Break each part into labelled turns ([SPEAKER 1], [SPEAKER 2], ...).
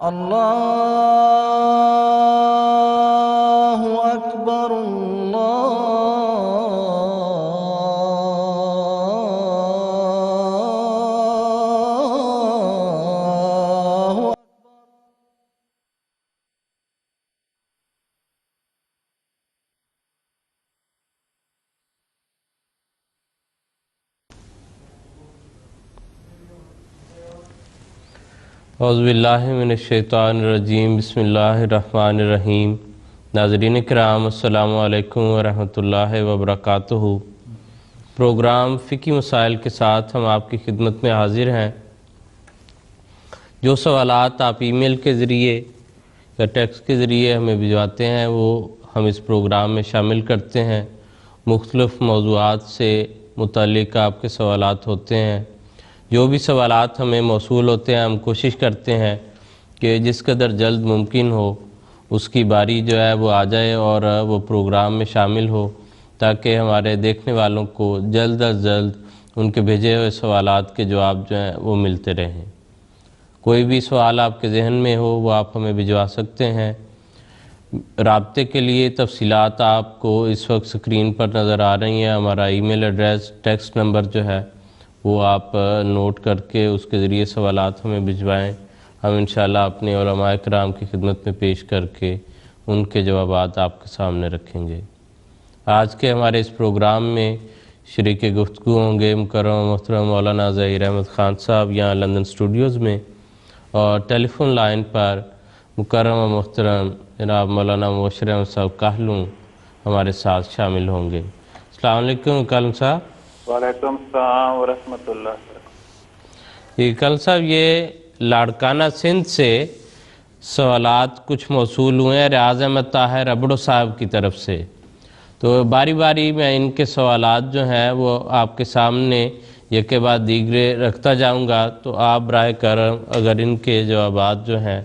[SPEAKER 1] اللہ اکبر اللہ
[SPEAKER 2] اعوذ باللہ من الشیطان الرجیم بسم اللہ الرحمن الرحیم۔ ناظرین کرام السلام علیکم ورحمۃ اللہ وبرکاتہ۔ پروگرام فقہی مسائل کے ساتھ ہم آپ کی خدمت میں حاضر ہیں۔ جو سوالات آپ ای میل کے ذریعے یا ٹیکسٹ کے ذریعے ہمیں بھجواتے ہیں وہ ہم اس پروگرام میں شامل کرتے ہیں۔ مختلف موضوعات سے متعلق آپ کے سوالات ہوتے ہیں۔ جو بھی سوالات ہمیں موصول ہوتے ہیں ہم کوشش کرتے ہیں کہ جس قدر جلد ممکن ہو اس کی باری جو ہے وہ آ جائے اور وہ پروگرام میں شامل ہو، تاکہ ہمارے دیکھنے والوں کو جلد از جلد ان کے بھیجے ہوئے سوالات کے جواب جو ہیں وہ ملتے رہیں۔ کوئی بھی سوال آپ کے ذہن میں ہو وہ آپ ہمیں بھجوا سکتے ہیں۔ رابطے کے لیے تفصیلات آپ کو اس وقت سکرین پر نظر آ رہی ہیں۔ ہمارا ای میل ایڈریس، ٹیکسٹ نمبر جو ہے وہ آپ نوٹ کر کے اس کے ذریعے سوالات ہمیں بھجوائیں۔ ہم انشاءاللہ اپنے علماء کرام کی خدمت میں پیش کر کے ان کے جوابات آپ کے سامنے رکھیں گے۔ آج کے ہمارے اس پروگرام میں شریک گفتگو ہوں گے مکرم و محترم مولانا ظہیر احمد خان صاحب یہاں لندن اسٹوڈیوز میں، اور ٹیلی فون لائن پر مکرم و محترم جناب مولانا مبشر احمد صاحب کاہلوں ہمارے ساتھ شامل ہوں گے۔ السلام علیکم کالم صاحب۔
[SPEAKER 3] وعلیکم السلام ورحمۃ اللہ۔
[SPEAKER 2] جی کالم صاحب، یہ لاڑکانہ سندھ سے سوالات کچھ موصول ہوئے ہیں ریاض احمد طاہر ابڑو صاحب کی طرف سے، تو باری باری میں ان کے سوالات جو ہیں وہ آپ کے سامنے یک کے بعد دیگرے رکھتا جاؤں گا، تو آپ براہ کرم اگر ان کے جوابات جو ہیں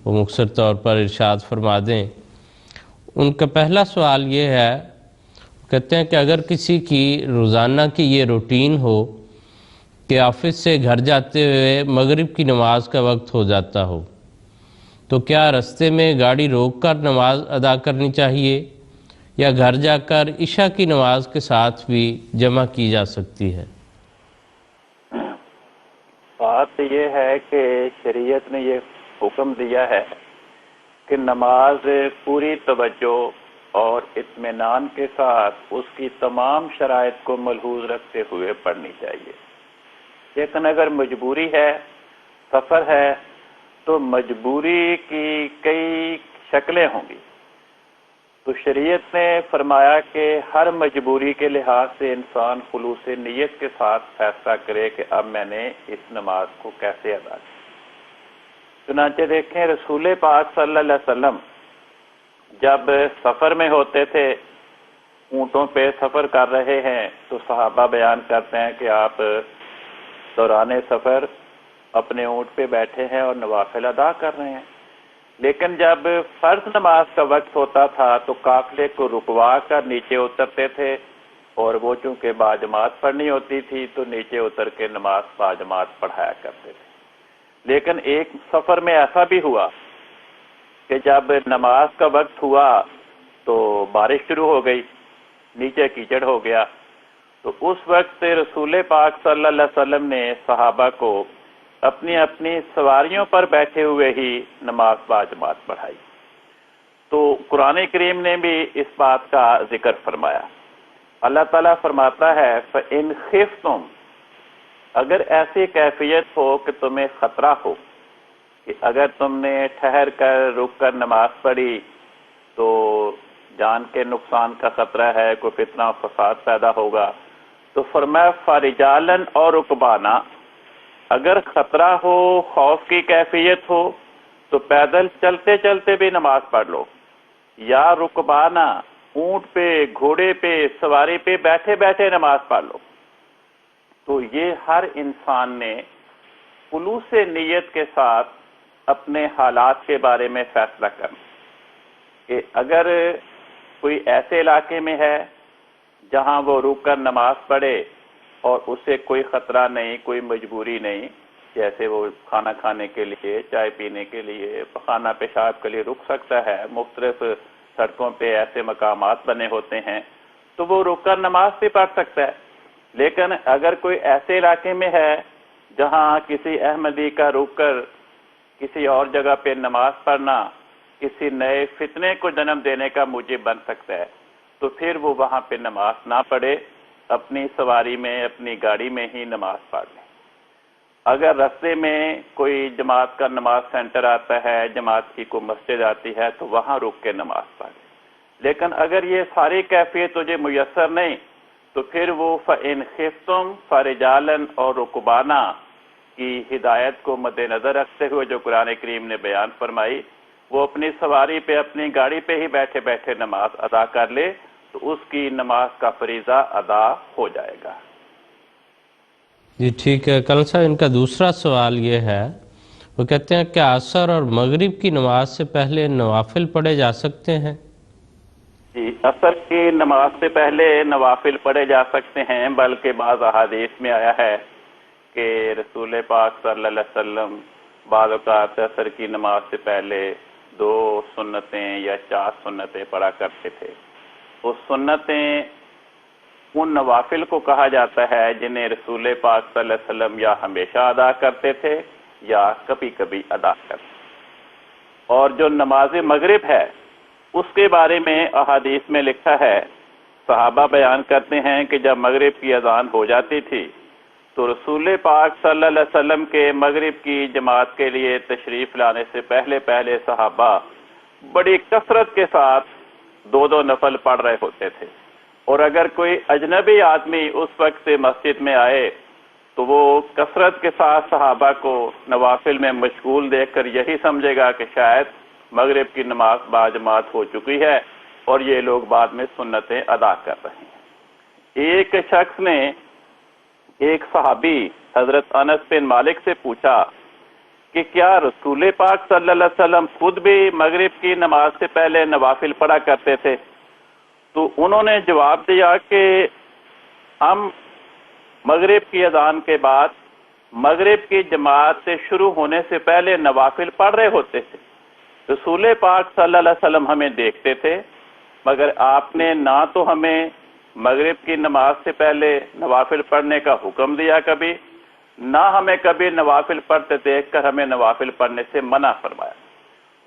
[SPEAKER 2] وہ مختصر طور پر ارشاد فرما دیں۔ ان کا پہلا سوال یہ ہے، کہتے ہیں کہ اگر کسی کی روزانہ کی یہ روٹین ہو کہ آفس سے گھر جاتے ہوئے مغرب کی نماز کا وقت ہو جاتا ہو، تو کیا رستے میں گاڑی روک کر نماز ادا کرنی چاہیے یا گھر جا کر عشاء کی نماز کے ساتھ بھی جمع کی جا سکتی ہے؟
[SPEAKER 3] بات یہ ہے کہ شریعت نے یہ حکم دیا ہے کہ نماز پوری توجہ اور اطمینان کے ساتھ اس کی تمام شرائط کو ملحوظ رکھتے ہوئے پڑھنی چاہیے۔ لیکن اگر مجبوری ہے، سفر ہے، تو مجبوری کی کئی شکلیں ہوں گی۔ تو شریعت نے فرمایا کہ ہر مجبوری کے لحاظ سے انسان خلوص نیت کے ساتھ فیصلہ کرے کہ اب میں نے اس نماز کو کیسے ادا کیا۔ چنانچہ دیکھیں رسول پاک صلی اللہ علیہ وسلم جب سفر میں ہوتے تھے، اونٹوں پہ سفر کر رہے ہیں، تو صحابہ بیان کرتے ہیں کہ آپ دوران سفر اپنے اونٹ پہ بیٹھے ہیں اور نوافل ادا کر رہے ہیں، لیکن جب فرض نماز کا وقت ہوتا تھا تو قافلے کو رکوا کر نیچے اترتے تھے، اور وہ چونکہ باجماعت پڑھنی ہوتی تھی تو نیچے اتر کے نماز باجماعت پڑھایا کرتے تھے۔ لیکن ایک سفر میں ایسا بھی ہوا کہ جب نماز کا وقت ہوا تو بارش شروع ہو گئی، نیچے کیچڑ ہو گیا، تو اس وقت رسول پاک صلی اللہ علیہ وسلم نے صحابہ کو اپنی اپنی سواریوں پر بیٹھے ہوئے ہی نماز باجماعت پڑھائی۔ تو قرآن کریم نے بھی اس بات کا ذکر فرمایا۔ اللہ تعالیٰ فرماتا ہے فَإِنْ خِفْتُمْ، اگر ایسی کیفیت ہو کہ تمہیں خطرہ ہو کہ اگر تم نے ٹھہر کر رک کر نماز پڑھی تو جان کے نقصان کا خطرہ ہے، کوئی فتنہ و فساد پیدا ہوگا، تو فرمایا فَرِجَالًا اور رُكْبَانًا، اگر خطرہ ہو، خوف کی کیفیت ہو تو پیدل چلتے چلتے بھی نماز پڑھ لو، یا رُكْبَانًا اونٹ پہ، گھوڑے پہ، سواری پہ بیٹھے بیٹھے نماز پڑھ لو۔ تو یہ ہر انسان نے خلوص نیت کے ساتھ اپنے حالات کے بارے میں فیصلہ کرنا کہ اگر کوئی ایسے علاقے میں ہے جہاں وہ رک کر نماز پڑھے اور اسے کوئی خطرہ نہیں، کوئی مجبوری نہیں، جیسے وہ کھانا کھانے کے لیے، چائے پینے کے لیے، خانہ پیشاب کے لیے رک سکتا ہے، مختلف سڑکوں پہ ایسے مقامات بنے ہوتے ہیں تو وہ رک کر نماز بھی پڑھ سکتا ہے. لیکن اگر کوئی ایسے علاقے میں ہے جہاں کسی احمدی کا رک کر کسی اور جگہ پہ نماز پڑھنا کسی نئے فتنے کو جنم دینے کا موجب بن سکتا ہے تو پھر وہ وہاں پہ نماز نہ پڑھے، اپنی سواری میں اپنی گاڑی میں ہی نماز پڑھ لے. اگر رستے میں کوئی جماعت کا نماز سینٹر آتا ہے، جماعت کی کوئی مسجد آتی ہے تو وہاں رک کے نماز پڑھ لے. لیکن اگر یہ ساری کیفیت تجھے میسر نہیں تو پھر وہ فَإِنْ خِفْتُمْ فَرِجَالًا اور رُكْبَانًا کی ہدایت کو مد نظر رکھتے ہوئے جو قرآن کریم نے بیان فرمائی، وہ اپنی سواری پہ اپنی گاڑی پہ ہی بیٹھے بیٹھے نماز ادا کر لے تو اس کی نماز کا فریضہ ادا ہو جائے گا.
[SPEAKER 2] جی ٹھیک ہے. کل صاحب ان کا دوسرا سوال یہ ہے، وہ کہتے ہیں کہ عصر اور مغرب کی نماز سے پہلے نوافل پڑھے جا سکتے ہیں؟
[SPEAKER 3] جی، عصر کی نماز سے پہلے نوافل پڑھے جا سکتے ہیں، بلکہ بعض احادیث میں آیا ہے کہ رسول پاک صلی اللہ علیہ وسلم بعض اوقات عصر کی نماز سے پہلے 2 سنتیں یا 4 سنتیں پڑھا کرتے تھے. وہ سنتیں ان نوافل کو کہا جاتا ہے جنہیں رسول پاک صلی اللہ علیہ وسلم یا ہمیشہ ادا کرتے تھے یا کبھی کبھی ادا کرتے. اور جو نماز مغرب ہے اس کے بارے میں احادیث میں لکھا ہے، صحابہ بیان کرتے ہیں کہ جب مغرب کی اذان ہو جاتی تھی تو رسول پاک صلی اللہ علیہ وسلم کے مغرب کی جماعت کے لیے تشریف لانے سے پہلے صحابہ بڑی کثرت کے ساتھ 2 نفل پڑھ رہے ہوتے تھے. اور اگر کوئی اجنبی آدمی اس وقت سے مسجد میں آئے تو وہ کثرت کے ساتھ صحابہ کو نوافل میں مشغول دیکھ کر یہی سمجھے گا کہ شاید مغرب کی نماز باجماعت ہو چکی ہے اور یہ لوگ بعد میں سنتیں ادا کر رہے ہیں. ایک شخص نے ایک صحابی حضرت انس بن مالک سے پوچھا کہ کیا رسول پاک صلی اللہ علیہ وسلم خود بھی مغرب کی نماز سے پہلے نوافل پڑھا کرتے تھے؟ تو انہوں نے جواب دیا کہ ہم مغرب کی اذان کے بعد مغرب کی جماعت سے شروع ہونے سے پہلے نوافل پڑھ رہے ہوتے تھے. رسول پاک صلی اللہ علیہ وسلم ہمیں دیکھتے تھے مگر آپ نے نہ تو ہمیں مغرب کی نماز سے پہلے نوافل پڑھنے کا حکم دیا کبھی، نہ ہمیں کبھی نوافل پڑھتے دیکھ کر ہمیں نوافل پڑھنے سے منع فرمایا.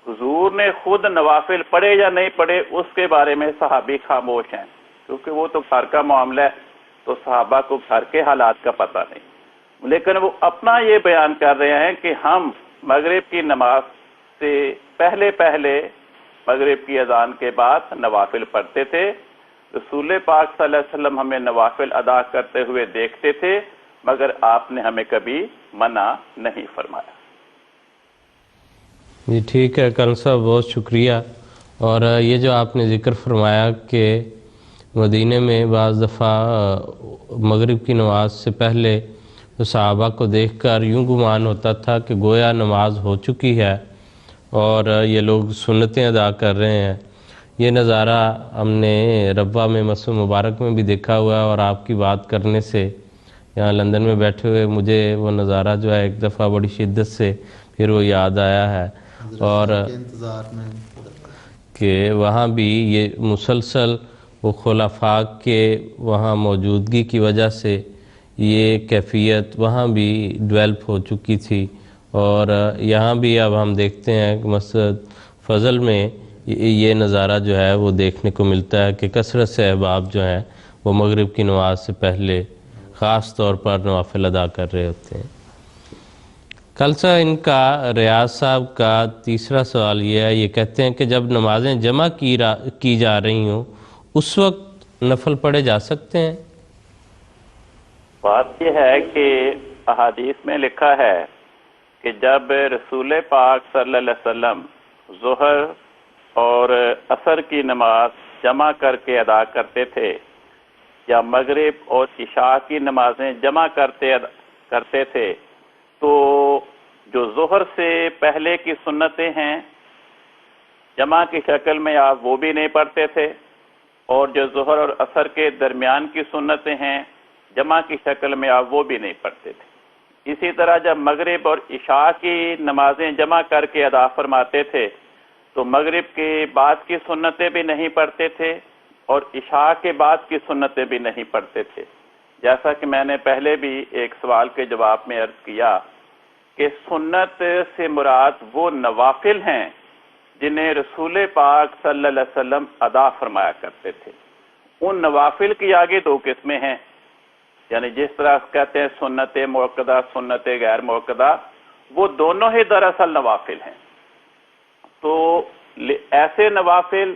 [SPEAKER 3] حضور نے خود نوافل پڑھے یا نہیں پڑھے اس کے بارے میں صحابی خاموش ہیں، کیونکہ وہ تو گھر کا معاملہ ہے تو صحابہ کو گھر کے حالات کا پتہ نہیں. لیکن وہ اپنا یہ بیان کر رہے ہیں کہ ہم مغرب کی نماز سے پہلے مغرب کی اذان کے بعد نوافل پڑھتے تھے. رسول پاک صلی اللہ علیہ وسلم ہمیں نوافل ادا کرتے ہوئے دیکھتے تھے مگر آپ نے ہمیں کبھی منع نہیں فرمایا.
[SPEAKER 2] جی ٹھیک ہے کرن صاحب، بہت شکریہ. اور یہ جو آپ نے ذکر فرمایا کہ مدینہ میں بعض دفعہ مغرب کی نماز سے پہلے صحابہ کو دیکھ کر یوں گمان ہوتا تھا کہ گویا نماز ہو چکی ہے اور یہ لوگ سنتیں ادا کر رہے ہیں. یہ نظارہ ہم نے ربوہ میں مسجد مبارک میں بھی دیکھا ہوا ہے، اور آپ کی بات کرنے سے یہاں لندن میں بیٹھے ہوئے مجھے وہ نظارہ جو ہے ایک دفعہ بڑی شدت سے پھر وہ یاد آیا ہے. اور کہ وہاں بھی یہ مسلسل وہ خلفاء کے وہاں موجودگی کی وجہ سے یہ کیفیت وہاں بھی ڈیولپ ہو چکی تھی. اور یہاں بھی اب ہم دیکھتے ہیں کہ مسجد فضل میں یہ نظارہ جو ہے وہ دیکھنے کو ملتا ہے کہ کثرت سے احباب جو ہیں وہ مغرب کی نماز سے پہلے خاص طور پر نوافل ادا کر رہے ہوتے ہیں. کل سے ان کا ریاض صاحب کا تیسرا سوال یہ ہے، یہ کہتے ہیں کہ جب نمازیں جمع کی جا رہی ہوں اس وقت نفل پڑھے جا سکتے ہیں؟
[SPEAKER 3] بات یہ ہے کہ احادیث میں لکھا ہے کہ جب رسول پاک صلی اللہ علیہ وسلم ظہر اور عصر کی نماز جمع کر کے ادا کرتے تھے یا مغرب اور عشاء کی نمازیں جمع کرتے تھے تو جو ظہر سے پہلے کی سنتیں ہیں جمع کی شکل میں آپ وہ بھی نہیں پڑھتے تھے، اور جو ظہر اور عصر کے درمیان کی سنتیں ہیں جمع کی شکل میں آپ وہ بھی نہیں پڑھتے تھے. اسی طرح جب مغرب اور عشاء کی نمازیں جمع کر کے ادا فرماتے تھے تو مغرب کے بعد کی سنتیں بھی نہیں پڑھتے تھے اور عشاء کے بعد کی سنتیں بھی نہیں پڑھتے تھے. جیسا کہ میں نے پہلے بھی ایک سوال کے جواب میں عرض کیا کہ سنت سے مراد وہ نوافل ہیں جنہیں رسول پاک صلی اللہ علیہ وسلم ادا فرمایا کرتے تھے. ان نوافل کی آگے دو قسمیں ہیں، یعنی جس طرح کہتے ہیں سنت موقدہ، سنت غیر موقدہ، وہ دونوں ہی دراصل نوافل ہیں. تو ایسے نوافل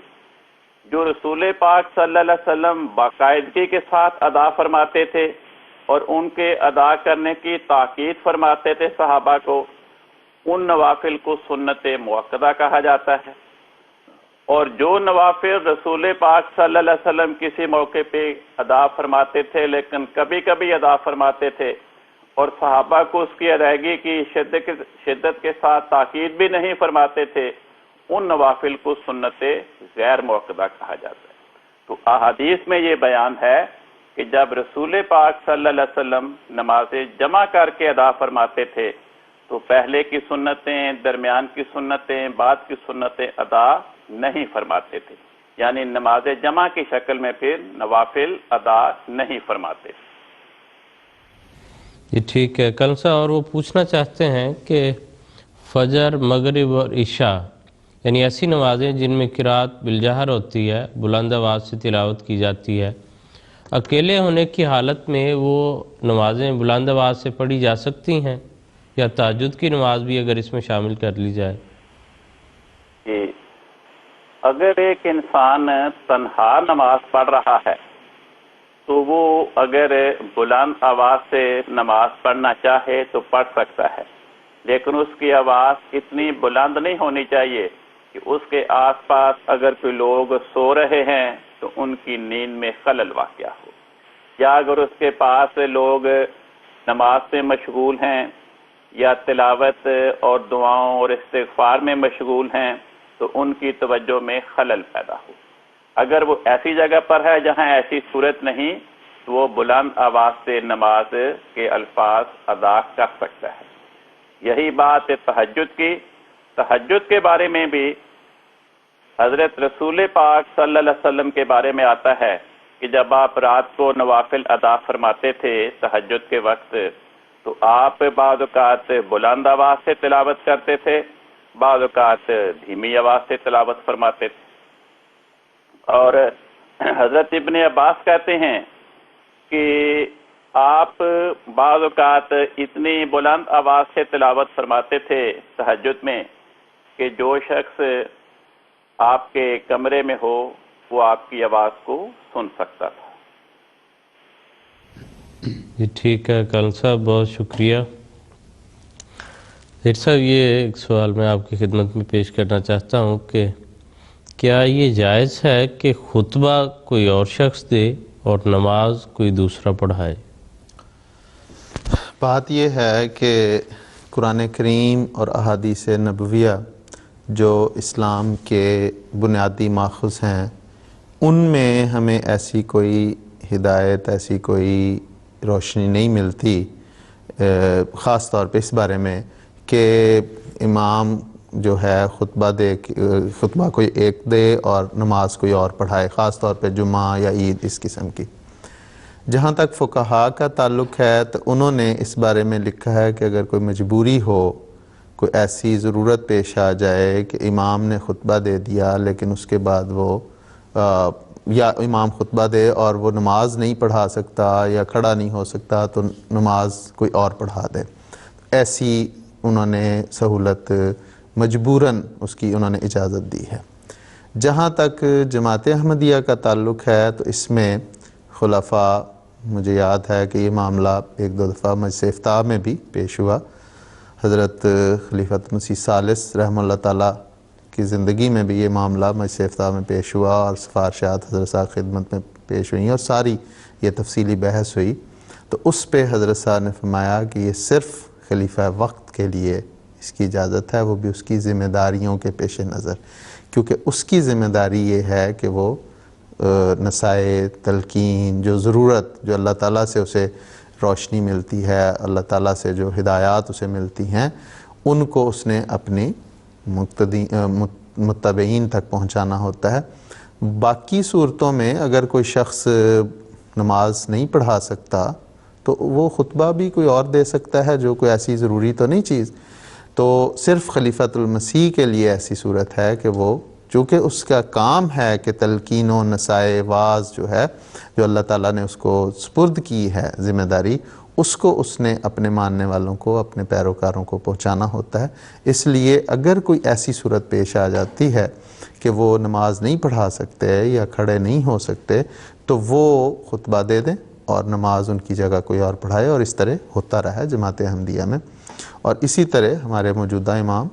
[SPEAKER 3] جو رسول پاک صلی اللہ علیہ وسلم باقاعدگی کے ساتھ ادا فرماتے تھے اور ان کے ادا کرنے کی تاکید فرماتے تھے صحابہ کو، ان نوافل کو سنت موقدہ کہا جاتا ہے. اور جو نوافل رسول پاک صلی اللہ علیہ وسلم کسی موقع پہ ادا فرماتے تھے لیکن کبھی کبھی ادا فرماتے تھے اور صحابہ کو اس کی ادائیگی کی شدت کے ساتھ تاکید بھی نہیں فرماتے تھے، ان نوافل کو سنت غیر موقدہ کہا جاتا ہے. تو احادیث میں یہ بیان ہے کہ جب رسول پاک صلی اللہ علیہ وسلم نمازیں جمع کر کے ادا فرماتے تھے تو پہلے کی سنتیں، درمیان کی سنتیں، بعد کی سنتیں ادا نہیں فرماتے تھے، یعنی نماز جمع کی شکل میں پھر نوافل ادا نہیں فرماتے.
[SPEAKER 2] یہ ٹھیک ہے. کل سے اور وہ پوچھنا چاہتے ہیں کہ فجر، مغرب اور عشاء یعنی ایسی نمازیں جن میں قرات بالجہر ہوتی ہے، بلند آواز سے تلاوت کی جاتی ہے، اکیلے ہونے کی حالت میں وہ نمازیں بلند آواز سے پڑھی جا سکتی ہیں یا تہجد کی نماز بھی اگر اس میں شامل کر لی جائے؟
[SPEAKER 3] جی، اگر ایک انسان تنہا نماز پڑھ رہا ہے تو وہ اگر بلند آواز سے نماز پڑھنا چاہے تو پڑھ سکتا ہے، لیکن اس کی آواز اتنی بلند نہیں ہونی چاہیے کہ اس کے آس پاس اگر کوئی لوگ سو رہے ہیں تو ان کی نیند میں خلل واقع ہو، یا اگر اس کے پاس لوگ نماز سے مشغول ہیں یا تلاوت اور دعاؤں اور استغفار میں مشغول ہیں تو ان کی توجہ میں خلل پیدا ہو. اگر وہ ایسی جگہ پر ہے جہاں ایسی صورت نہیں تو وہ بلند آواز سے نماز کے الفاظ ادا کر سکتا ہے. یہی بات تہجد کی. تہجد کے بارے میں بھی حضرت رسول پاک صلی اللہ علیہ وسلم کے بارے میں آتا ہے کہ جب آپ رات کو نوافل ادا فرماتے تھے تہجد کے وقت تو آپ بعض اوقات بلند آواز سے تلاوت کرتے تھے، بعض اوقات دھیمی آواز سے تلاوت فرماتے تھے. اور حضرت ابن عباس کہتے ہیں کہ آپ بعض اوقات اتنی بلند آواز سے تلاوت فرماتے تھے تہجد میں کہ جو شخص آپ کے کمرے میں ہو وہ آپ کی آواز کو سن سکتا تھا.
[SPEAKER 2] جی ٹھیک ہے کل صاحب، بہت شکریہ. ڈاکٹر صاحب یہ ایک سوال میں آپ کی خدمت میں پیش کرنا چاہتا ہوں کہ کیا یہ جائز ہے کہ خطبہ کوئی اور شخص دے اور نماز کوئی دوسرا پڑھائے؟
[SPEAKER 4] بات یہ ہے کہ قرآن کریم اور احادیث نبویہ جو اسلام کے بنیادی ماخذ ہیں ان میں ہمیں ایسی کوئی ہدایت، ایسی کوئی روشنی نہیں ملتی، خاص طور پہ اس بارے میں کہ امام جو ہے خطبہ کوئی ایک دے اور نماز کوئی اور پڑھائے، خاص طور پہ جمعہ یا عید اس قسم کی. جہاں تک فقہاء کا تعلق ہے تو انہوں نے اس بارے میں لکھا ہے کہ اگر کوئی مجبوری ہو، کوئی ایسی ضرورت پیش آ جائے کہ امام نے خطبہ دے دیا لیکن اس کے بعد وہ یا امام خطبہ دے اور وہ نماز نہیں پڑھا سکتا یا کھڑا نہیں ہو سکتا تو نماز کوئی اور پڑھا دے، ایسی انہوں نے سہولت مجبوراً اس کی انہوں نے اجازت دی ہے. جہاں تک جماعت احمدیہ کا تعلق ہے تو اس میں خلفاء، مجھے یاد ہے کہ یہ معاملہ ایک دو دفعہ مجلس افتاح میں بھی پیش ہوا. حضرت خلیفۃ مسیح ثالث رحمہ اللہ تعالیٰ کی زندگی میں بھی یہ معاملہ مجلس افتاح میں پیش ہوا اور سفارشات حضرت صاحب خدمت میں پیش ہوئیں اور ساری یہ تفصیلی بحث ہوئی. تو اس پہ حضرت صاحب نے فرمایا کہ یہ صرف خلیفہ وقت کے لیے اس کی اجازت ہے، وہ بھی اس کی ذمہ داریوں کے پیش نظر، کیونکہ اس کی ذمہ داری یہ ہے کہ وہ نصائح، تلقین، جو ضرورت جو اللہ تعالیٰ سے اسے روشنی ملتی ہے، اللہ تعالیٰ سے جو ہدایات اسے ملتی ہیں، ان کو اس نے اپنی متبعین تک پہنچانا ہوتا ہے۔ باقی صورتوں میں اگر کوئی شخص نماز نہیں پڑھا سکتا تو وہ خطبہ بھی کوئی اور دے سکتا ہے، جو کوئی ایسی ضروری تو نہیں چیز۔ تو صرف خلیفۃ المسیح کے لیے ایسی صورت ہے کہ وہ چونکہ اس کا کام ہے کہ تلقین و نصائح واعظ جو ہے، جو اللہ تعالیٰ نے اس کو سپرد کی ہے ذمہ داری، اس کو اس نے اپنے ماننے والوں کو، اپنے پیروکاروں کو پہنچانا ہوتا ہے۔ اس لیے اگر کوئی ایسی صورت پیش آ جاتی ہے کہ وہ نماز نہیں پڑھا سکتے یا کھڑے نہیں ہو سکتے، تو وہ خطبہ دے دیں اور نماز ان کی جگہ کوئی اور پڑھائے، اور اس طرح ہوتا رہا ہے جماعت احمدیہ میں۔ اور اسی طرح ہمارے موجودہ امام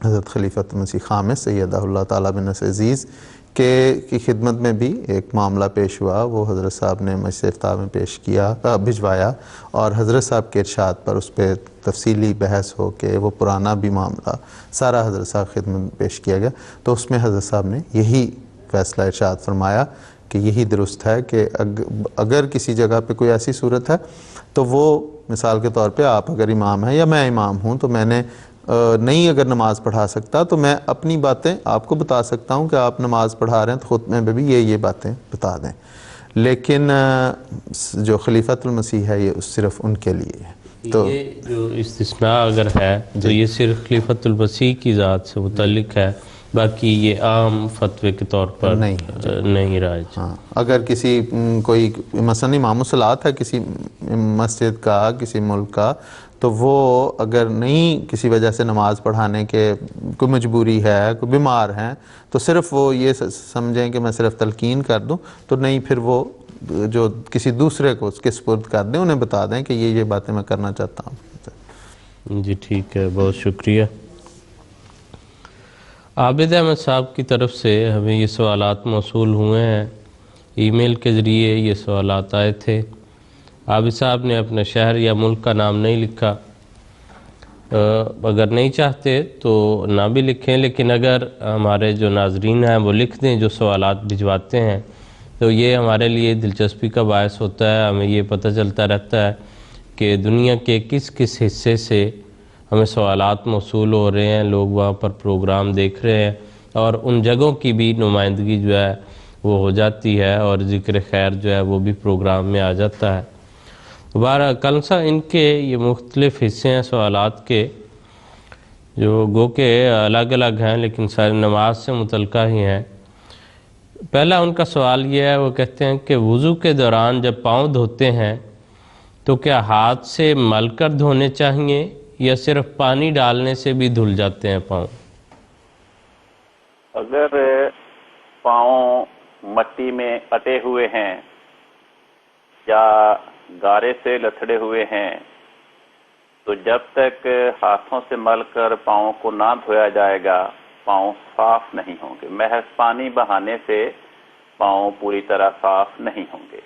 [SPEAKER 4] حضرت خلیفۃ المسیح خامس سیدہ اللہ تعالیٰ بن نصر عزیز کی خدمت میں بھی ایک معاملہ پیش ہوا، وہ حضرت صاحب نے مجلس افتاء میں بھجوایا، اور حضرت صاحب کے ارشاد پر اس پہ تفصیلی بحث ہو کے وہ پرانا بھی معاملہ سارا حضرت صاحب خدمت میں پیش کیا گیا۔ تو اس میں حضرت صاحب نے یہی فیصلہ ارشاد فرمایا کہ یہی درست ہے کہ اگر کسی جگہ پہ کوئی ایسی صورت ہے تو وہ مثال کے طور پہ آپ اگر امام ہیں یا میں امام ہوں، تو میں نے نہیں اگر نماز پڑھا سکتا تو میں اپنی باتیں آپ کو بتا سکتا ہوں کہ آپ نماز پڑھا رہے ہیں تو خطبے میں بھی یہ باتیں بتا دیں، لیکن جو خلیفۃ المسیح ہے یہ صرف ان کے لیے ہے۔ تو
[SPEAKER 2] یہ جو استثناء اگر ہے تو یہ صرف خلیفۃ المسیح کی ذات سے متعلق ہے، باقی یہ عام فتوے کے طور پر نہیں رائج۔
[SPEAKER 4] ہاں، اگر کسی کوئی مثلا امام الصلاۃ ہے کسی مسجد کا، کسی ملک کا، تو وہ اگر نہیں کسی وجہ سے نماز پڑھانے کے کوئی مجبوری ہے، کوئی بیمار ہیں، تو صرف وہ یہ سمجھیں کہ میں صرف تلقین کر دوں، تو نہیں، پھر وہ جو کسی دوسرے کو اس کے سپرد کر دیں، انہیں بتا دیں کہ یہ باتیں میں کرنا چاہتا ہوں۔
[SPEAKER 2] جی ٹھیک ہے، بہت شکریہ۔ عابد احمد صاحب کی طرف سے ہمیں یہ سوالات موصول ہوئے ہیں، ای میل کے ذریعے یہ سوالات آئے تھے۔ عابد صاحب نے اپنا شہر یا ملک کا نام نہیں لکھا، اگر نہیں چاہتے تو نہ بھی لکھیں، لیکن اگر ہمارے جو ناظرین ہیں وہ لکھ دیں جو سوالات بھجواتے ہیں، تو یہ ہمارے لیے دلچسپی کا باعث ہوتا ہے، ہمیں یہ پتہ چلتا رہتا ہے کہ دنیا کے کس کس حصے سے ہمیں سوالات موصول ہو رہے ہیں، لوگ وہاں پر پروگرام دیکھ رہے ہیں، اور ان جگہوں کی بھی نمائندگی جو ہے وہ ہو جاتی ہے، اور ذکر خیر جو ہے وہ بھی پروگرام میں آ جاتا ہے۔ دوبارہ کلسا ان کے یہ مختلف حصے ہیں سوالات کے، جو گو کہ الگ الگ ہیں لیکن سارے نماز سے متعلقہ ہی ہیں۔ پہلا ان کا سوال یہ ہے، وہ کہتے ہیں کہ وضو کے دوران جب پاؤں دھوتے ہیں تو کیا ہاتھ سے مل کر دھونے چاہیے یا صرف پانی ڈالنے سے بھی دھل جاتے ہیں پاؤں؟
[SPEAKER 3] اگر پاؤں مٹی میں اٹے ہوئے ہیں یا گارے سے لتھڑے ہوئے ہیں تو جب تک ہاتھوں سے مل کر پاؤں کو نہ دھویا جائے گا پاؤں صاف نہیں ہوں گے۔ محض پانی بہانے سے پاؤں پوری طرح صاف نہیں ہوں گے،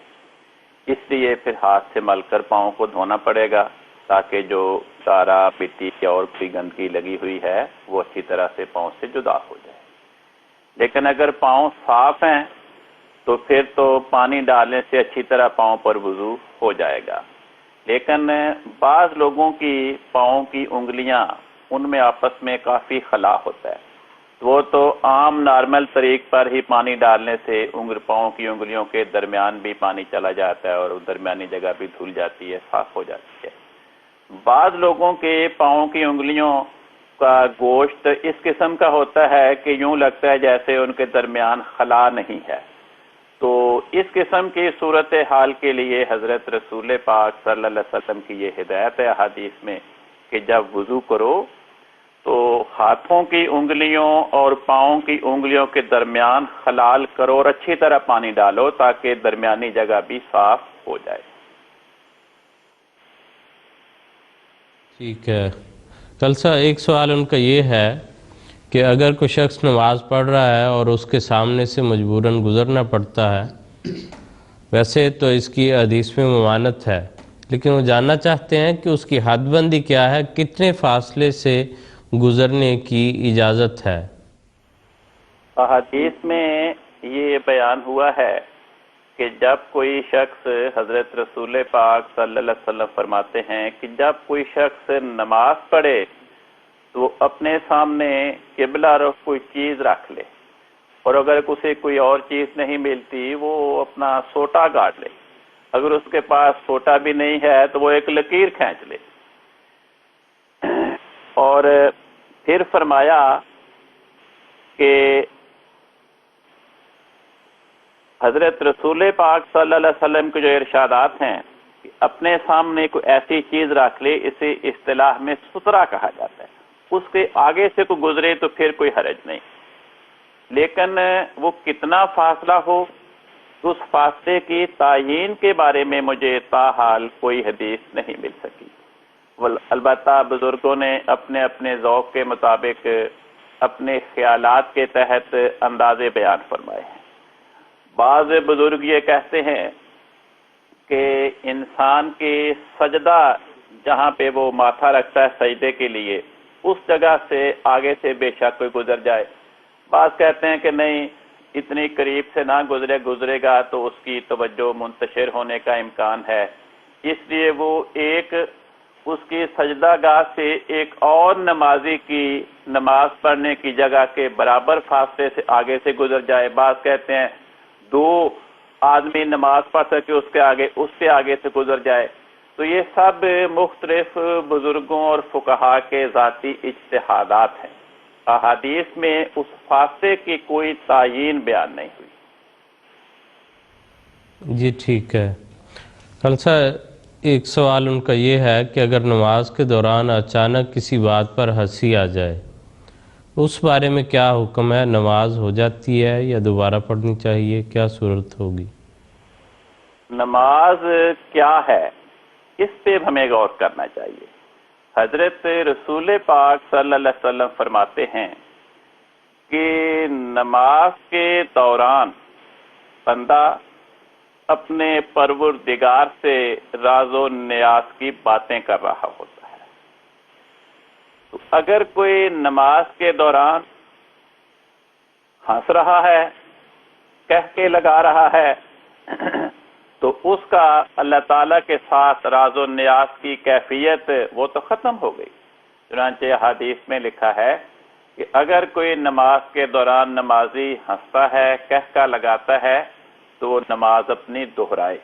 [SPEAKER 3] اس لیے پھر ہاتھ سے مل کر پاؤں کو دھونا پڑے گا تاکہ جو سارا مٹی اور کوئی گندگی لگی ہوئی ہے وہ اچھی طرح سے پاؤں سے جدا ہو جائے۔ لیکن اگر پاؤں صاف ہیں تو پھر تو پانی ڈالنے سے اچھی طرح پاؤں پر وضو ہو جائے گا۔ لیکن بعض لوگوں کی پاؤں کی انگلیاں ان میں آپس میں کافی خلا ہوتا ہے، وہ تو عام نارمل طریق پر ہی پانی ڈالنے سے پاؤں کی انگلیوں کے درمیان بھی پانی چلا جاتا ہے اور درمیانی جگہ بھی دھل جاتی ہے، صاف ہو جاتی ہے۔ بعض لوگوں کے پاؤں کی انگلیوں کا گوشت اس قسم کا ہوتا ہے کہ یوں لگتا ہے جیسے ان کے درمیان خلا نہیں ہے، تو اس قسم کی صورتحال کے لیے حضرت رسول پاک صلی اللہ علیہ وسلم کی یہ ہدایت ہے احادیث میں کہ جب وضو کرو تو ہاتھوں کی انگلیوں اور پاؤں کی انگلیوں کے درمیان خلال کرو اور اچھی طرح پانی ڈالو تاکہ درمیانی جگہ بھی صاف ہو جائے۔
[SPEAKER 2] ٹھیک ہے۔ کلسا ایک سوال ان کا یہ ہے کہ اگر کوئی شخص نماز پڑھ رہا ہے اور اس کے سامنے سے مجبوراً گزرنا پڑتا ہے، ویسے تو اس کی حدیث میں ممانعت ہے، لیکن وہ جاننا چاہتے ہیں کہ اس کی حد بندی کیا ہے، کتنے فاصلے سے گزرنے کی اجازت ہے؟
[SPEAKER 3] حدیث میں یہ بیان ہوا ہے کہ جب کوئی شخص، حضرت رسول پاک صلی اللہ علیہ وسلم فرماتے ہیں کہ جب کوئی شخص نماز پڑھے تو وہ اپنے سامنے قبلہ رخ کوئی چیز رکھ لے، اور اگر اسے کوئی اور چیز نہیں ملتی وہ اپنا سوٹا گاڑ لے، اگر اس کے پاس سوٹا بھی نہیں ہے تو وہ ایک لکیر کھینچ لے۔ اور پھر فرمایا کہ حضرت رسول پاک صلی اللہ علیہ وسلم کے جو ارشادات ہیں کہ اپنے سامنے کوئی ایسی چیز رکھ لے، اسے اصطلاح میں سترا کہا جاتا ہے، اس کے آگے سے کوئی گزرے تو پھر کوئی حرج نہیں، لیکن وہ کتنا فاصلہ ہو اس فاصلے کی تعیین کے بارے میں مجھے تاحال کوئی حدیث نہیں مل سکی۔ البتہ بزرگوں نے اپنے اپنے ذوق کے مطابق اپنے خیالات کے تحت اندازے بیان فرمائے ہیں۔ بعض بزرگ یہ کہتے ہیں کہ انسان کے سجدہ جہاں پہ وہ ماتھا رکھتا ہے سجدے کے لیے، اس جگہ سے آگے سے بے شک کوئی گزر جائے۔ بعض کہتے ہیں کہ نہیں، اتنی قریب سے نہ گزرے گا تو اس کی توجہ منتشر ہونے کا امکان ہے، اس لیے وہ ایک اس کی سجدہ گاہ سے ایک اور نمازی کی نماز پڑھنے کی جگہ کے برابر فاصلے سے آگے سے گزر جائے۔ بعض کہتے ہیں 2 آدمی نماز پڑھ سکے اس سے آگے سے گزر جائے۔ تو یہ سب مختلف بزرگوں اور فقہا کے ذاتی اجتہادات ہیں، احادیث میں اس فاصلے کی کوئی تعیین بیان نہیں ہوئی۔
[SPEAKER 2] جی ٹھیک ہے۔ خالصہ ایک سوال ان کا یہ ہے کہ اگر نماز کے دوران اچانک کسی بات پر ہنسی آ جائے، اس بارے میں کیا حکم ہے؟ نماز ہو جاتی ہے یا دوبارہ پڑھنی چاہیے؟ کیا صورت ہوگی؟
[SPEAKER 3] نماز کیا ہے اس پہ ہمیں غور کرنا چاہیے۔ حضرت رسول پاک صلی اللہ علیہ وسلم فرماتے ہیں کہ نماز کے دوران بندہ اپنے پروردگار سے راز و نیاز کی باتیں کر رہا ہوتا ہے۔ تو اگر کوئی نماز کے دوران ہنس رہا ہے، کہہ کے لگا رہا ہے، تو اس کا اللہ تعالیٰ کے ساتھ راز و نیاز کی کیفیت وہ تو ختم ہو گئی۔ چنانچہ حدیث میں لکھا ہے کہ اگر کوئی نماز کے دوران نمازی ہنستا ہے، کہہ کا لگاتا ہے، تو وہ نماز اپنی دہرائے،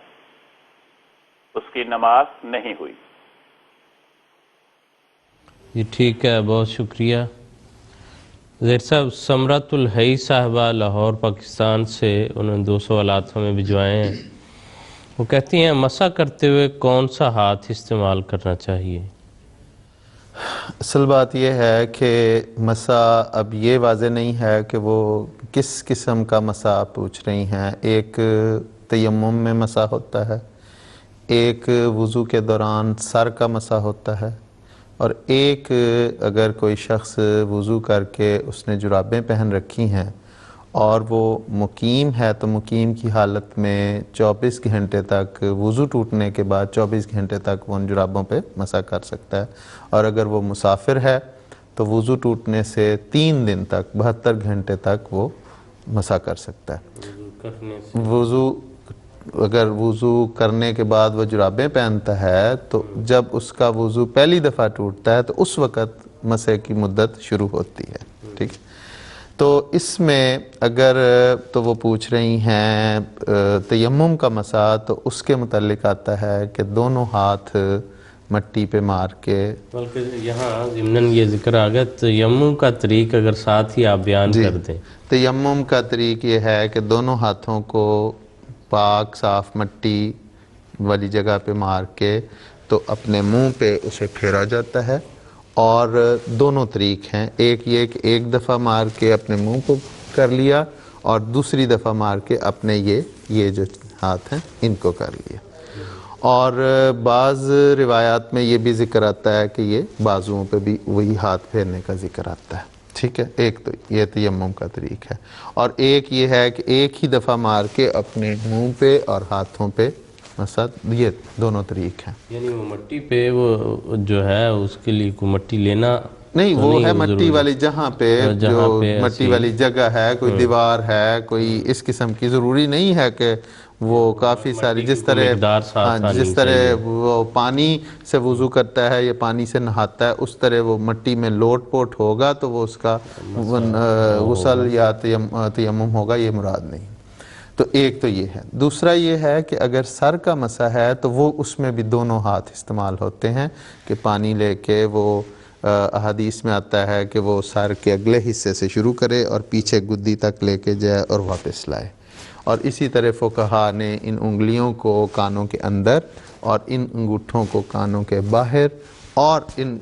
[SPEAKER 3] اس کی نماز نہیں ہوئی۔
[SPEAKER 2] جی ٹھیک ہے، بہت شکریہ۔ زیر صاحب، سمرت الحی صاحبہ لاہور پاکستان سے، انہوں نے 2 سوالات ہمیں بھجوائے ہیں۔ وہ کہتی ہیں مسح کرتے ہوئے کون سا ہاتھ استعمال کرنا چاہیے؟
[SPEAKER 4] اصل بات یہ ہے کہ مسح اب یہ واضح نہیں ہے کہ وہ کس قسم کا مسح آپ پوچھ رہی ہیں۔ ایک تیمم میں مسح ہوتا ہے، ایک وضو کے دوران سر کا مسح ہوتا ہے، اور ایک اگر کوئی شخص وضو کر کے اس نے جرابیں پہن رکھی ہیں اور وہ مقیم ہے تو مقیم کی حالت میں 24 گھنٹے تک، وضو ٹوٹنے کے بعد 24 گھنٹے تک وہ ان جرابوں پہ مسح کر سکتا ہے، اور اگر وہ مسافر ہے تو وضو ٹوٹنے سے 3 دن تک 72 گھنٹے تک وہ مسح کر سکتا ہے۔ اگر وضو کرنے کے بعد وہ جرابیں پہنتا ہے تو جب اس کا وضو پہلی دفعہ ٹوٹتا ہے تو اس وقت مسح کی مدت شروع ہوتی ہے، ٹھیک ہے۔ تو اس میں اگر تو وہ پوچھ رہی ہیں تیمم کا مسح، تو اس کے متعلق آتا ہے کہ دونوں ہاتھ مٹی پہ مار کے،
[SPEAKER 2] بلکہ یہاں ضمناً یہ ذکر آ گیا تیمم کا طریق اگر ساتھ ہی آپ بیان کر دیں۔
[SPEAKER 4] تیمم کا طریق یہ ہے کہ دونوں ہاتھوں کو پاک صاف مٹی والی جگہ پہ مار کے تو اپنے منہ پہ اسے پھیرا جاتا ہے، اور دونوں طریق ہیں، ایک یہ کہ ایک دفعہ مار کے اپنے منہ کو کر لیا، اور دوسری دفعہ مار کے اپنے یہ جو ہاتھ ہیں ان کو کر لیا۔ اور بعض روایات میں یہ بھی ذکر آتا ہے کہ یہ بازوؤں پہ بھی وہی ہاتھ پھیرنے کا ذکر آتا ہے، ٹھیک ہے۔ ایک تو یہ تیمم کا طریق ہے، اور ایک یہ ہے کہ ایک ہی دفعہ مار کے اپنے منہ پہ اور ہاتھوں پہ مسح، یہ دونوں طریق ہیں۔
[SPEAKER 2] یعنی وہ مٹی پہ وہ جو ہے اس کے لیے کوئی مٹی لینا
[SPEAKER 4] نہیں، وہ ہے مٹی والی جہاں پہ جو مٹی والی جگہ ہے، کوئی دیوار ہے، کوئی اس قسم کی ضروری نہیں ہے کہ وہ کافی ساری جس طرح
[SPEAKER 2] مقدار ساتھ آنی
[SPEAKER 4] جس طرح وہ پانی سے وضو کرتا ہے یا پانی سے نہاتا ہے اس طرح وہ مٹی میں لوٹ پوٹ ہوگا تو وہ اس کا غسل یا تیمم ہوگا، یہ مراد نہیں۔ تو ایک تو یہ ہے۔ دوسرا یہ ہے کہ اگر سر کا مسح ہے تو وہ اس میں بھی دونوں ہاتھ استعمال ہوتے ہیں کہ پانی لے کے وہ احادیث میں آتا ہے کہ وہ سر کے اگلے حصے سے شروع کرے اور پیچھے گدی تک لے کے جائے اور واپس لائے، اور اسی طرح فقہا نے ان انگلیوں کو کانوں کے اندر اور ان انگوٹھوں کو کانوں کے باہر اور ان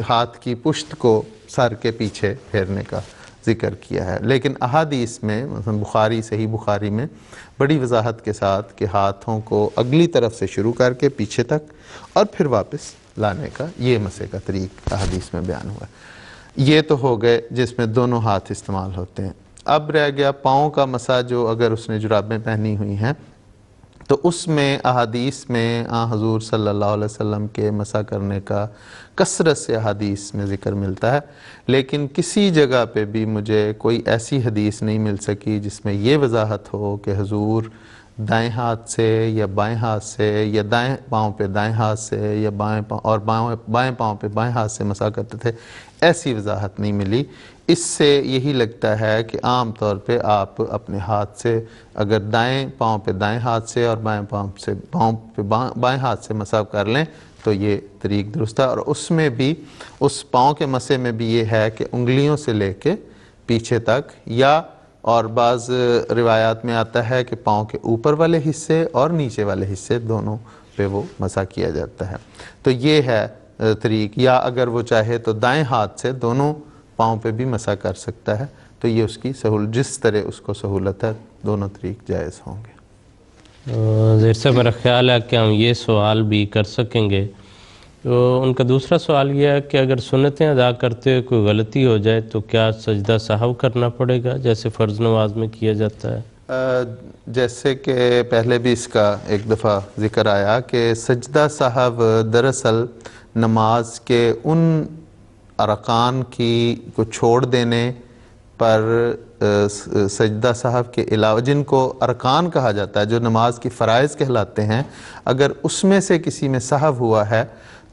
[SPEAKER 4] ہاتھ کی پشت کو سر کے پیچھے پھیرنے کا ذکر کیا ہے۔ لیکن احادیث میں مثلا بخاری، صحیح بخاری میں بڑی وضاحت کے ساتھ کہ ہاتھوں کو اگلی طرف سے شروع کر کے پیچھے تک اور پھر واپس لانے کا یہ مسح کا طریق احادیث میں بیان ہوا ہے۔ یہ تو ہو گئے جس میں دونوں ہاتھ استعمال ہوتے ہیں۔ اب رہ گیا پاؤں کا مسح، جو اگر اس نے جرابیں پہنی ہوئی ہیں تو اس میں احادیث میں حضور صلی اللہ علیہ وسلم کے مسح کرنے کا کثرت سے احادیث میں ذکر ملتا ہے، لیکن کسی جگہ پہ بھی مجھے کوئی ایسی حدیث نہیں مل سکی جس میں یہ وضاحت ہو کہ حضور دائیں ہاتھ سے یا بائیں ہاتھ سے یا دائیں پاؤں پہ دائیں ہاتھ سے یا بائیں پاؤں پہ بائیں ہاتھ سے مسح کرتے تھے، ایسی وضاحت نہیں ملی۔ اس سے یہی لگتا ہے کہ عام طور پہ آپ اپنے ہاتھ سے اگر دائیں پاؤں پہ دائیں ہاتھ سے اور بائیں پاؤں پہ بائیں ہاتھ سے مسح کر لیں تو یہ طریق درست ہے۔ اور اس میں بھی اس پاؤں کے مسح میں بھی یہ ہے کہ انگلیوں سے لے کے پیچھے تک، یا اور بعض روایات میں آتا ہے کہ پاؤں کے اوپر والے حصے اور نیچے والے حصے دونوں پہ وہ مسح کیا جاتا ہے۔ تو یہ ہے طریق، یا اگر وہ چاہے تو دائیں ہاتھ سے دونوں پاؤں پہ بھی مسح کر سکتا ہے، تو یہ اس کی جس طرح اس کو سہولت ہے دونوں طریق جائز ہوں گے۔
[SPEAKER 2] زیر صاحب میرا خیال ہے کہ ہم یہ سوال بھی کر سکیں گے۔ تو ان کا دوسرا سوال یہ ہے کہ اگر سنتیں ادا کرتے ہوئے کوئی غلطی ہو جائے تو کیا سجدہ سہو کرنا پڑے گا جیسے فرض نماز میں کیا جاتا ہے؟
[SPEAKER 4] جیسے کہ پہلے بھی اس کا ایک دفعہ ذکر آیا کہ سجدہ سہو دراصل نماز کے ان ارکان کو چھوڑ دینے پر سجدہ سہو کے علاوہ جن کو ارکان کہا جاتا ہے، جو نماز کی فرائض کہلاتے ہیں، اگر اس میں سے کسی میں سہو ہوا ہے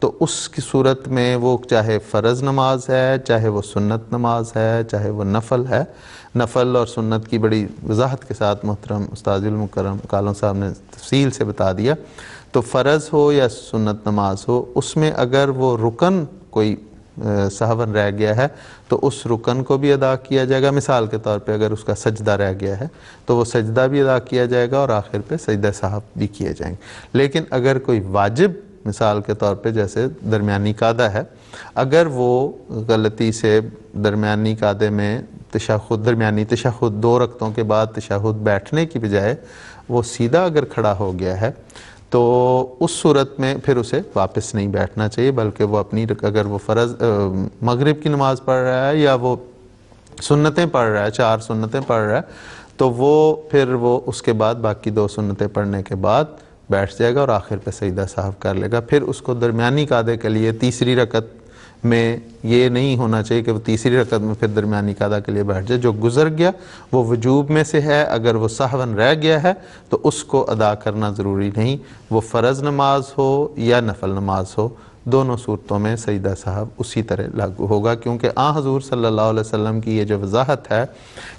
[SPEAKER 4] تو اس کی صورت میں وہ چاہے فرض نماز ہے، چاہے وہ سنت نماز ہے، چاہے وہ نفل ہے۔ نفل اور سنت کی بڑی وضاحت کے ساتھ محترم استاد المکرم کالوں صاحب نے تفصیل سے بتا دیا۔ تو فرض ہو یا سنت نماز ہو، اس میں اگر وہ رکن کوئی سہون رہ گیا ہے تو اس رکن کو بھی ادا کیا جائے گا۔ مثال کے طور پہ اگر اس کا سجدہ رہ گیا ہے تو وہ سجدہ بھی ادا کیا جائے گا اور آخر پہ سجدہ سہو بھی کیے جائیں گے۔ لیکن اگر کوئی واجب، مثال کے طور پہ جیسے درمیانی قعدہ ہے، اگر وہ غلطی سے درمیانی قعدے میں درمیانی تشہد 2 رکعتوں کے بعد تشہد بیٹھنے کی بجائے وہ سیدھا اگر کھڑا ہو گیا ہے تو اس صورت میں پھر اسے واپس نہیں بیٹھنا چاہیے، بلکہ وہ اگر وہ فرض مغرب کی نماز پڑھ رہا ہے یا وہ سنتیں پڑھ رہا ہے، 4 سنتیں پڑھ رہا ہے، تو وہ اس کے بعد باقی 2 سنتیں پڑھنے کے بعد بیٹھ جائے گا اور آخر پہ سجدہ سہو کر لے گا۔ پھر اس کو درمیانی قعدے کے لیے تیسری رکعت میں یہ نہیں ہونا چاہیے کہ وہ تیسری رکعت میں پھر درمیانی قعدہ کے لیے بیٹھ جائے۔ جو گزر گیا وہ وجوب میں سے ہے، اگر وہ سہون رہ گیا ہے تو اس کو ادا کرنا ضروری نہیں، وہ فرض نماز ہو یا نفل نماز ہو، دونوں صورتوں میں سجدہ سہو اسی طرح لاگو ہوگا، کیونکہ حضور صلی اللہ علیہ وسلم کی یہ جو وضاحت ہے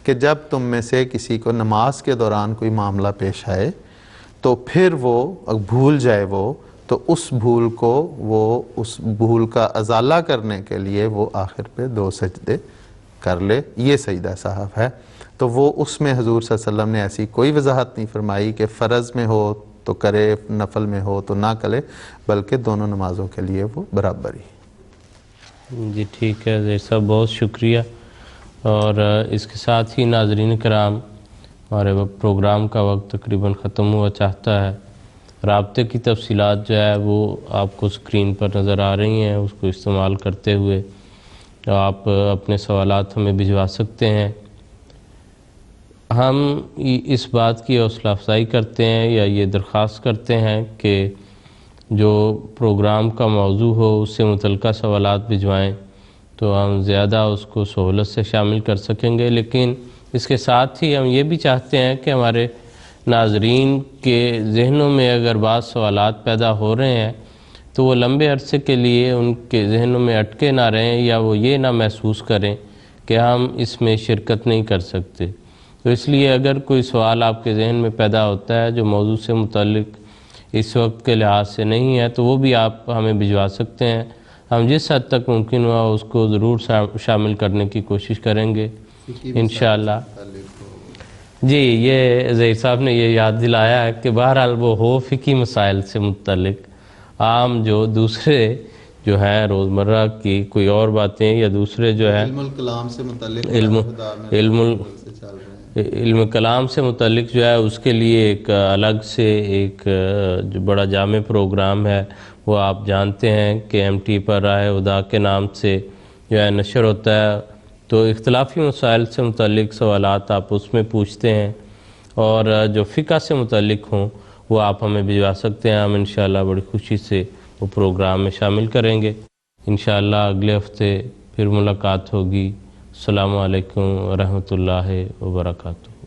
[SPEAKER 4] کہ جب تم میں سے کسی کو نماز کے دوران کوئی معاملہ پیش آئے تو پھر وہ بھول جائے تو اس بھول کا ازالہ کرنے کے لیے وہ آخر پہ 2 سجدے کر لے، یہ سجدہ سہو ہے۔ تو وہ اس میں حضور صلی اللہ علیہ وسلم نے ایسی کوئی وضاحت نہیں فرمائی کہ فرض میں ہو تو کرے، نفل میں ہو تو نہ کرے، بلکہ دونوں نمازوں کے لیے وہ برابر ہی۔
[SPEAKER 2] جی ٹھیک ہے زیر صاحب، بہت شکریہ۔ اور اس کے ساتھ ہی ناظرین کرام، ہمارے پروگرام کا وقت تقریباً ختم ہوا چاہتا ہے۔ رابطے کی تفصیلات جو ہے وہ آپ کو اسکرین پر نظر آ رہی ہیں، اس کو استعمال کرتے ہوئے آپ اپنے سوالات ہمیں بھجوا سکتے ہیں۔ ہم اس بات کی حوصلہ افزائی کرتے ہیں یا یہ درخواست کرتے ہیں کہ جو پروگرام کا موضوع ہو اس سے متعلقہ سوالات بھجوائیں تو ہم زیادہ اس کو سہولت سے شامل کر سکیں گے، لیکن اس کے ساتھ ہی ہم یہ بھی چاہتے ہیں کہ ہمارے ناظرین کے ذہنوں میں اگر بعض سوالات پیدا ہو رہے ہیں تو وہ لمبے عرصے کے لیے ان کے ذہنوں میں اٹکے نہ رہیں یا وہ یہ نہ محسوس کریں کہ ہم اس میں شرکت نہیں کر سکتے. تو اس لیے اگر کوئی سوال آپ کے ذہن میں پیدا ہوتا ہے جو موضوع سے متعلق اس وقت کے لحاظ سے نہیں ہے تو وہ بھی آپ ہمیں بھجوا سکتے ہیں. ہم جس حد تک ممکن ہوا اس کو ضرور شامل کرنے کی کوشش کریں گے انشاءاللہ. جی یہ ظہیر صاحب نے یہ یاد دلایا ہے کہ بہرحال وہ ہو فقہی مسائل سے متعلق، عام جو دوسرے جو ہے روزمرہ کی کوئی اور باتیں یا دوسرے جو ہے
[SPEAKER 4] علم الکلام سے متعلق
[SPEAKER 2] علم کلام سے متعلق جو ہے اس کے لیے ایک الگ سے ایک جو بڑا جامع پروگرام ہے وہ آپ جانتے ہیں کہ MT پر راہ ہدا کے نام سے جو ہے نشر ہوتا ہے. تو اختلافی مسائل سے متعلق سوالات آپ اس میں پوچھتے ہیں اور جو فقہ سے متعلق ہوں وہ آپ ہمیں بھجوا سکتے ہیں. ہم انشاءاللہ بڑی خوشی سے وہ پروگرام میں شامل کریں گے. انشاءاللہ اگلے ہفتے پھر ملاقات ہوگی. السلام علیکم ورحمۃ اللہ وبرکاتہ.